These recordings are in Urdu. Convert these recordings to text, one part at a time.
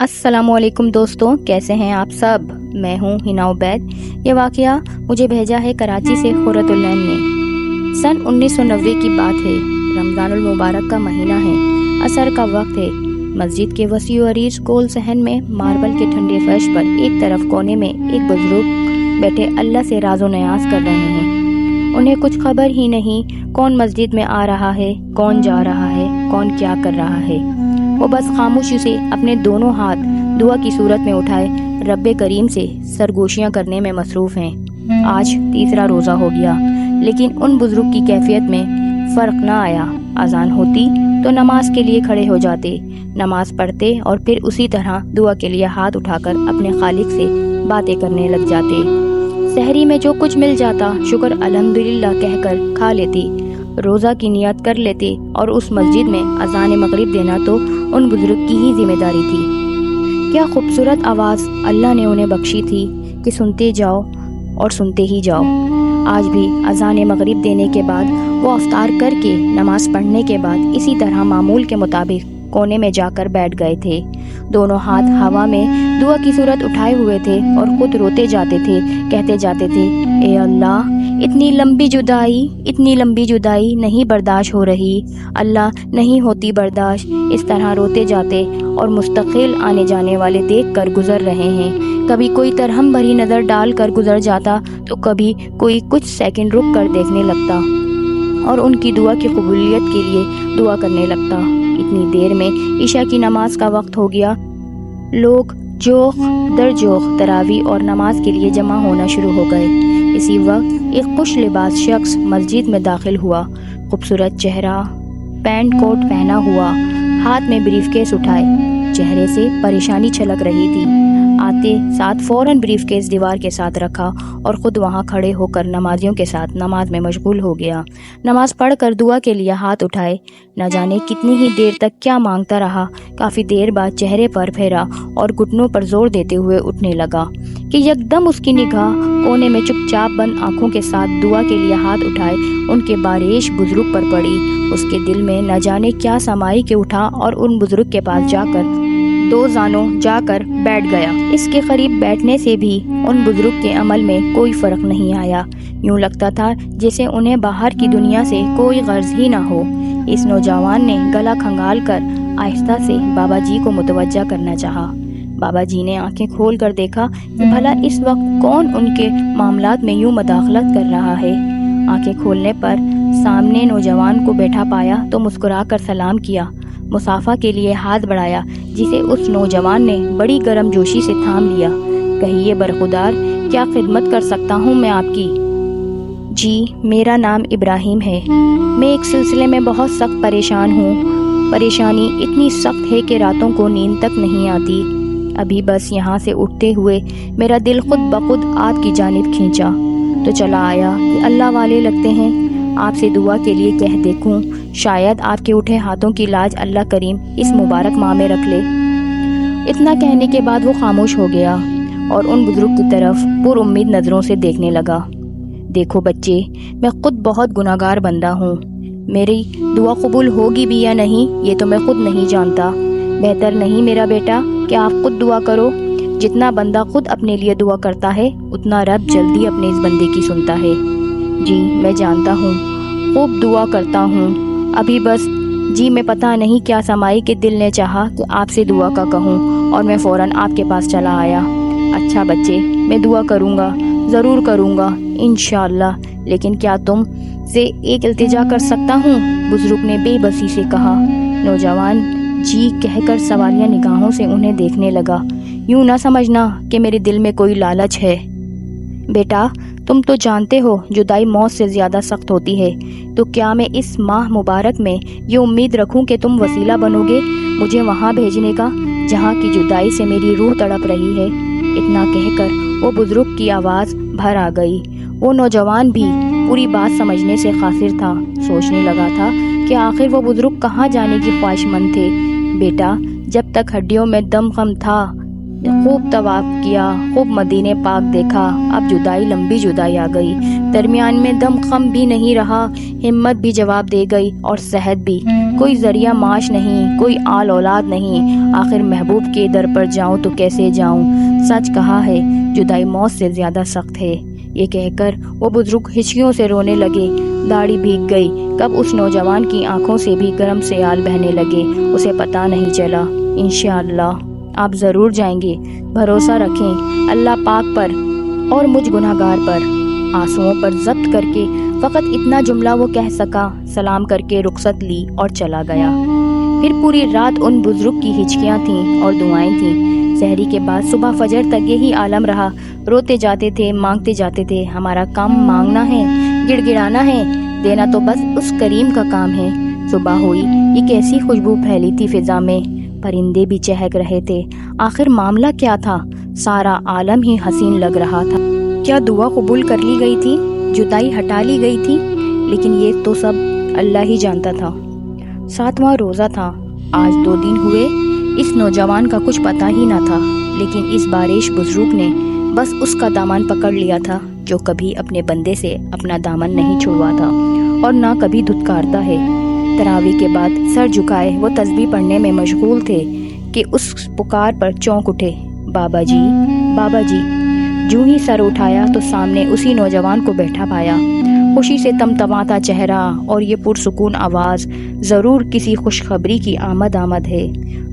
السلام علیکم دوستوں، کیسے ہیں آپ سب؟ میں ہوں ہنا عبید۔ یہ واقعہ مجھے بھیجا ہے کراچی سے خورت العین نے۔ سن 1990 کی بات ہے۔ رمضان المبارک کا مہینہ ہے، عصر کا وقت ہے۔ مسجد کے وسیع و عریض گول صحن میں ماربل کے ٹھنڈے فرش پر ایک طرف کونے میں ایک بزرگ بیٹھے اللہ سے راز و نیاز کر رہے ہیں۔ انہیں کچھ خبر ہی نہیں کون مسجد میں آ رہا ہے، کون جا رہا ہے، کون کیا کر رہا ہے۔ وہ بس خاموشی سے اپنے دونوں ہاتھ دعا کی صورت میں اٹھائے رب کریم سے سرگوشیاں کرنے میں مصروف ہیں۔ آج تیسرا روزہ ہو گیا، لیکن ان بزرگ کی کیفیت میں فرق نہ آیا۔ اذان ہوتی تو نماز کے لیے کھڑے ہو جاتے، نماز پڑھتے اور پھر اسی طرح دعا کے لیے ہاتھ اٹھا کر اپنے خالق سے باتیں کرنے لگ جاتے۔ سحری میں جو کچھ مل جاتا شکر الحمدللہ کہہ کر کھا لیتے، روزہ کی نیت کر لیتے، اور اس مسجد میں اذان مغرب دینا تو ان بزرگ کی ہی ذمہ داری تھی۔ کیا خوبصورت آواز اللہ نے انہیں بخشی تھی کہ سنتے جاؤ اور سنتے ہی جاؤ۔ آج بھی اذان مغرب دینے کے بعد وہ افطار کر کے نماز پڑھنے کے بعد اسی طرح معمول کے مطابق کونے میں جا کر بیٹھ گئے تھے۔ دونوں ہاتھ ہوا میں دعا کی صورت اٹھائے ہوئے تھے اور خود روتے جاتے تھے، کہتے جاتے تھے، اے اللہ، اتنی لمبی جدائی نہیں برداشت ہو رہی، اللہ نہیں ہوتی برداشت۔ اس طرح روتے جاتے اور مستقل آنے جانے والے دیکھ کر گزر رہے ہیں۔ کبھی کوئی ترہم بھری نظر ڈال کر گزر جاتا تو کبھی کوئی کچھ سیکنڈ رک کر دیکھنے لگتا اور ان کی دعا کی قبولیت کے لیے دعا کرنے لگتا۔ اتنی دیر میں عشاء کی نماز کا وقت ہو گیا۔ لوگ جوخ در جوخ تراویح اور نماز کے لیے جمع ہونا شروع ہو گئے۔ اسی وقت ایک خوش لباس شخص مسجد میں داخل ہوا، خوبصورت چہرہ، پینٹ کوٹ پہنا ہوا، ہاتھ میں بریف کیس اٹھائے، چہرے سے پریشانی چھلک رہی تھی۔ آتے ساتھ فوراً بریف کیس دیوار کے ساتھ رکھا اور خود وہاں کھڑے ہو کر نمازیوں کے ساتھ نماز میں مشغول ہو گیا۔ نماز پڑھ کر دعا کے لیے ہاتھ اٹھائے، نہ جانے کتنی ہی دیر تک کیا مانگتا رہا۔ کافی دیر بعد چہرے پر پھیرا اور گھٹنوں پر زور دیتے ہوئے اٹھنے لگا کہ یکدم اس کی نگاہ کونے میں چپ چاپ بند آنکھوں کے ساتھ دعا کے لیے ہاتھ اٹھائے ان کے باریش بزرگ پر پڑی۔ اس کے دل میں نہ جانے کیا سمائی کے اٹھا اور ان بزرگ کے پاس جا کر دو زانوں جا کر بیٹھ گیا۔ اس کے قریب بیٹھنے سے بھی ان بزرگ کے عمل میں کوئی فرق نہیں آیا۔ یوں لگتا تھا جیسے انہیں باہر کی دنیا سے کوئی غرض ہی نہ ہو۔ اس نوجوان نے گلا کھنگال کر آہستہ سے بابا جی کو متوجہ کرنا چاہا۔ بابا جی نے آنکھیں کھول کر دیکھا کہ بھلا اس وقت کون ان کے معاملات میں یوں مداخلت کر رہا ہے۔ آنکھیں کھولنے پر سامنے نوجوان کو بیٹھا پایا تو مسکرا کر سلام کیا، مصافحہ کے لیے ہاتھ بڑھایا، جسے اس نوجوان نے بڑی گرم جوشی سے تھام لیا۔ کہیے برخودار، کیا خدمت کر سکتا ہوں میں آپ کی؟ جی، میرا نام ابراہیم ہے۔ میں ایک سلسلے میں بہت سخت پریشان ہوں۔ پریشانی اتنی سخت ہے کہ راتوں کو نیند تک نہیں آتی۔ ابھی بس یہاں سے اٹھتے ہوئے میرا دل خود بخود آپ کی جانب کھینچا تو چلا آیا کہ اللہ والے لگتے ہیں، آپ سے دعا کے لیے کہہ دیکھوں، شاید آپ کے اٹھے ہاتھوں کی لاج اللہ کریم اس مبارک ماہ میں رکھ لے۔ اتنا کہنے کے بعد وہ خاموش ہو گیا اور ان بزرگ کی طرف پر امید نظروں سے دیکھنے لگا۔ دیکھو بچے، میں خود بہت گناہگار بندہ ہوں۔ میری دعا قبول ہوگی بھی یا نہیں یہ تو میں خود نہیں جانتا۔ بہتر نہیں میرا بیٹا کہ آپ خود دعا کرو۔ جتنا بندہ خود اپنے لیے دعا کرتا ہے اتنا رب جلدی اپنے اس بندے کی سنتا ہے۔ جی میں جانتا ہوں، خوب دعا کرتا ہوں۔ ابھی بس جی میں پتہ نہیں کیا سمائی کہ دل نے چاہا کہ آپ سے دعا کا کہوں اور میں فوراً آپ کے پاس چلا آیا۔ اچھا بچے، میں دعا کروں گا، ضرور کروں گا انشاءاللہ، لیکن کیا تم سے ایک التجا کر سکتا ہوں؟ بزرگ نے بے بسی سے کہا۔ نوجوان جی کہہ کر سوالیہ نگاہوں سے انہیں دیکھنے لگا۔ یوں نہ سمجھنا کہ میرے دل میں کوئی لالچ ہے بیٹا، تم تو جانتے ہو جدائی موت سے زیادہ سخت ہوتی ہے، تو کیا میں اس ماہ مبارک میں یہ امید رکھوں کہ تم وسیلہ بنو گے مجھے وہاں بھیجنے کا جہاں کی جدائی سے میری روح تڑپ رہی ہے۔ اتنا کہہ کر وہ بزرگ کی آواز بھر آ گئی۔ وہ نوجوان بھی پوری بات سمجھنے سے قاصر تھا، سوچنے لگا تھا کہ آخر وہ بزرگ کہاں جانے کی خواہش مند تھے۔ بیٹا، جب تک ہڈیوں میں دم خم تھا خوب طواف کیا، خوب مدینے پاک دیکھا، اب جدائی لمبی جدائی آ گئی، درمیان میں دم خم بھی نہیں رہا، ہمت بھی جواب دے گئی اور صحت بھی۔ کوئی ذریعہ معاش نہیں، کوئی آل اولاد نہیں، آخر محبوب کے در پر جاؤں تو کیسے جاؤں؟ سچ کہا ہے، جدائی موت سے زیادہ سخت ہے۔ یہ کہہ کر وہ بزرگ ہچکیوں سے رونے لگے۔ داڑھی بھیگ گئی۔ کب اس نوجوان کی آنکھوں سے بھی گرم سیال بہنے لگے، اسے پتہ نہیں چلا۔ انشاءاللہ آپ ضرور جائیں گے، بھروسہ رکھیں اللہ پاک پر اور مجھ گناہگار پر۔ آنسوؤں پر ضبط کر کے فقط اتنا جملہ وہ کہہ سکا، سلام کر کے رخصت لی اور چلا گیا۔ پھر پوری رات ان بزرگ کی ہچکیاں تھیں اور دعائیں تھیں۔ سحری کے بعد صبح فجر تک یہی عالم رہا، روتے جاتے تھے، مانگتے جاتے تھے۔ ہمارا کام مانگنا ہے، گڑ گڑانا ہے، دینا تو بس اس کریم کا کام ہے۔ صبح ہوئی، یہ کیسی خوشبو پھیلی تھی فضا میں، پرندے بھی چہک رہے تھے۔ آخر معاملہ کیا تھا؟ سارا عالم ہی حسین لگ رہا تھا۔ کیا دعا قبول کر لی گئی تھی؟ جدائی ہٹا لی گئی تھی؟ لیکن یہ تو سب اللہ ہی جانتا تھا۔ 7واں روزہ تھا، آج 2 دن ہوئے۔ اس نوجوان کا کچھ پتہ ہی نہ تھا، لیکن اس بارش بزرگ نے بس اس کا دامن پکڑ لیا تھا جو کبھی اپنے بندے سے اپنا دامن نہیں چھڑوا تھا اور نہ کبھی دھتکارتا ہے۔ تراویح کے بعد سر جھکائے وہ تسبیح پڑھنے میں مشغول تھے کہ اس پکار پر چونک اٹھے، بابا جی، بابا جی۔ جو ہی سر اٹھایا تو سامنے اسی نوجوان کو بیٹھا پایا، خوشی سے تمتماتا چہرہ اور یہ پرسکون آواز، ضرور کسی خوشخبری کی آمد ہے۔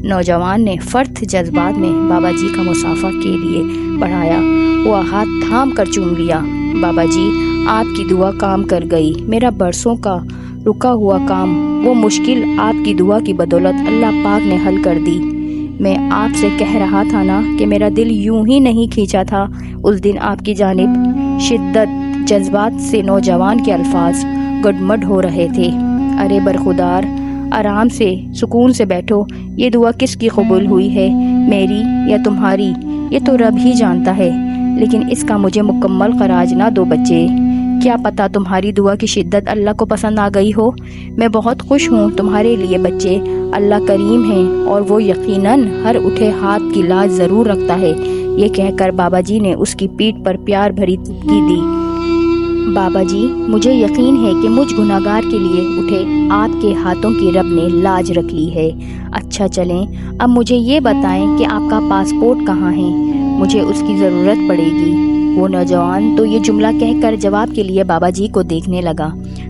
نوجوان نے فرط جذبات میں بابا جی کا مصافحہ کے لیے بڑھایا، وہ ہاتھ تھام کر چوم لیا۔ بابا جی، آپ کی دعا کام کر گئی، میرا برسوں کا رکا ہوا کام، وہ مشکل آپ کی دعا کی بدولت اللہ پاک نے حل کر دی۔ میں آپ سے کہہ رہا تھا نا کہ میرا دل یوں ہی نہیں کھینچا تھا اس دن آپ کی جانب۔ شدت جذبات سے نوجوان کے الفاظ گڈمڈ ہو رہے تھے۔ ارے برخودار، آرام سے سکون سے بیٹھو، یہ دعا کس کی قبول ہوئی ہے، میری یا تمہاری؟ یہ تو رب ہی جانتا ہے، لیکن اس کا مجھے مکمل خراج نہ دو بچے۔ کیا پتہ تمہاری دعا کی شدت اللہ کو پسند آ گئی ہو۔ میں بہت خوش ہوں تمہارے لیے بچے، اللہ کریم ہے اور وہ یقیناً ہر اٹھے ہاتھ کی لاج ضرور رکھتا ہے۔ یہ کہہ کر بابا جی نے اس کی پیٹھ پر پیار بھری چپکی دی۔ بابا جی، مجھے یقین ہے کہ مجھ گناہگار کے لیے اٹھے آپ کے ہاتھوں کی رب نے لاج رکھ لی ہے۔ اچھا چلیں، اب مجھے یہ بتائیں کہ آپ کا پاسپورٹ کہاں ہے، مجھے اس کی ضرورت پڑے گی۔ وہ نوجوان تو یہ جملہ کہہ کر جواب کے لیے بابا جی کو دیکھنے لگا،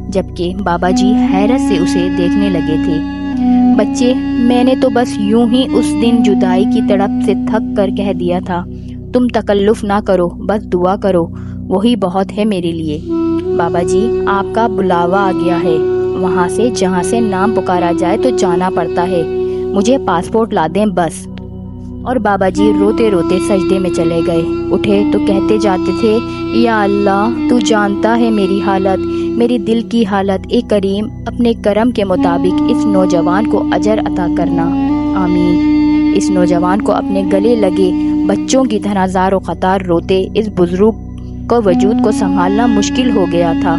جبکہ بابا جی حیرت سے اسے دیکھنے لگے تھے۔ بچے، میں نے تو بس یوں ہی اس دن جدائی کی تڑپ سے تھک کر کہہ دیا تھا، تم تکلف نہ کرو، بس دعا کرو، وہی بہت ہے میرے لیے۔ بابا جی، آپ کا بلاوا آ گیا ہے، وہاں سے جہاں سے نام پکارا جائے تو جانا پڑتا ہے، مجھے پاسپورٹ لا دیں بس۔ اور بابا جی روتے روتے سجدے میں چلے گئے۔ اٹھے تو کہتے جاتے تھے، یا اللہ، تو جانتا ہے میری حالت، میری دل کی حالت، اے کریم، اپنے کرم کے مطابق اس نوجوان کو اجر عطا کرنا، آمین۔ اس نوجوان کو اپنے گلے لگے بچوں کی طرح زار و قطار روتے اس بزرگ کو وجود کو سنبھالنا مشکل ہو گیا تھا،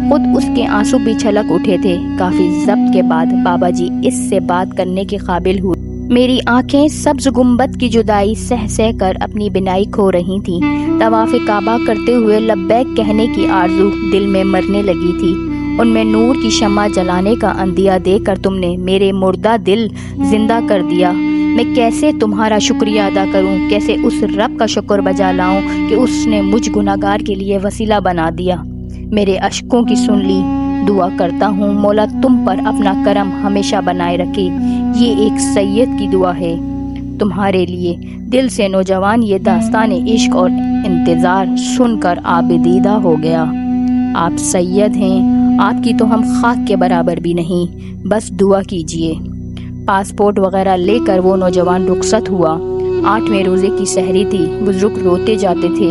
خود اس کے آنسو بھی چھلک اٹھے تھے۔ کافی ضبط کے بعد بابا جی اس سے بات کرنے کے قابل ہوئے۔ میری آنکھیں سبز گنبد کی جدائی سہ سہ کر اپنی بینائی کھو رہی تھیں، طواف کعبہ کرتے ہوئے لبیک کہنے کی آرزو دل میں مرنے لگی تھی۔ ان میں نور کی شمع جلانے کا عندیہ دے کر تم نے میرے مردہ دل زندہ کر دیا۔ میں کیسے تمہارا شکریہ ادا کروں، کیسے اس رب کا شکر بجا لاؤں کہ اس نے مجھ گناہگار کے لیے وسیلہ بنا دیا، میرے اشکوں کی سن لی۔ دعا کرتا ہوں مولا تم پر اپنا کرم ہمیشہ بنائے رکھے۔ یہ ایک سید کی دعا ہے تمہارے لیے۔ دل سے نوجوان یہ داستان عشق اور انتظار سن کر آبدیدہ ہو گیا۔ آپ سید ہیں، آپ کی تو ہم خاک کے برابر بھی نہیں، بس دعا کیجئے۔ پاسپورٹ وغیرہ لے کر وہ نوجوان رخصت ہوا۔ 8ویں روزے کی سحری تھی، بزرگ روتے جاتے تھے،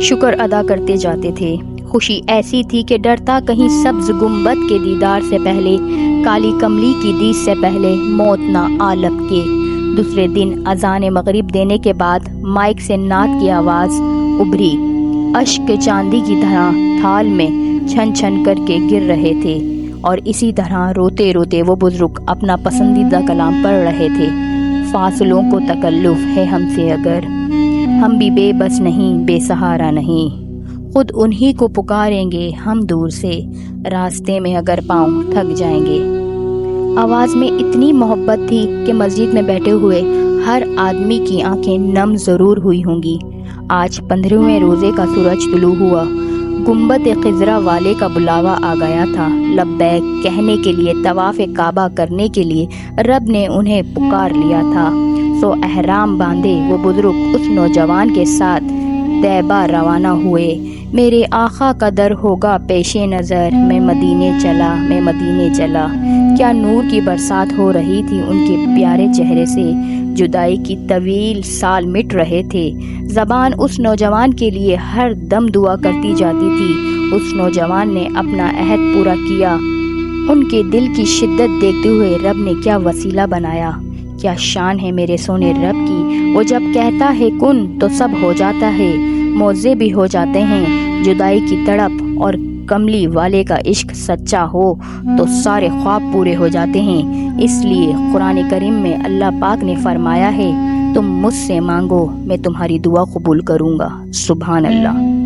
شکر ادا کرتے جاتے تھے۔ خوشی ایسی تھی کہ ڈرتا کہیں سبز گنبد کے دیدار سے پہلے، کالی کملی کی دید سے پہلے موت نہ آ لپکے۔ دوسرے دن اذان مغرب دینے کے بعد مائک سے نعت کی آواز ابھری، اشک چاندی کی طرح تھال میں چھن چھن کر کے گر رہے تھے، اور اسی طرح روتے روتے وہ بزرگ اپنا پسندیدہ کلام پڑھ رہے تھے۔ فاصلوں کو تکلف ہے ہم سے اگر، ہم بھی بے بس نہیں، بے سہارا نہیں، خود انہی کو پکاریں گے ہم دور سے، راستے میں اگر پاؤں تھک جائیں گے۔ آواز میں اتنی محبت تھی کہ مسجد میں بیٹھے ہوئے ہر آدمی کی آنکھیں نم ضرور ہوئی ہوں گی۔ آج 15ویں روزے کا سورج طلوع ہوا، گنبد خضرا والے کا بلاوا آ گیا تھا۔ لبیک کہنے کے لیے، طواف کعبہ کرنے کے لیے رب نے انہیں پکار لیا تھا۔ سو احرام باندھے وہ بزرگ اس نوجوان کے ساتھ طیبہ روانہ ہوئے۔ میرے آقا کا در ہوگا پیش نظر، میں مدینے چلا، میں مدینے چلا۔ کیا نور کی برسات ہو رہی تھی ان کے پیارے چہرے سے، جدائی کی طویل سال مٹ رہے تھے۔ زبان اس نوجوان کے لیے ہر دم دعا کرتی جاتی تھی۔ اس نوجوان نے اپنا عہد پورا کیا۔ ان کے دل کی شدت دیکھتے ہوئے رب نے کیا وسیلہ بنایا۔ کیا شان ہے میرے سونے رب کی، وہ جب کہتا ہے کن تو سب ہو جاتا ہے، موزے بھی ہو جاتے ہیں۔ جدائی کی تڑپ اور کملی والے کا عشق سچا ہو تو سارے خواب پورے ہو جاتے ہیں۔ اس لیے قرآن کریم میں اللہ پاک نے فرمایا ہے، تم مجھ سے مانگو میں تمہاری دعا قبول کروں گا۔ سبحان اللہ۔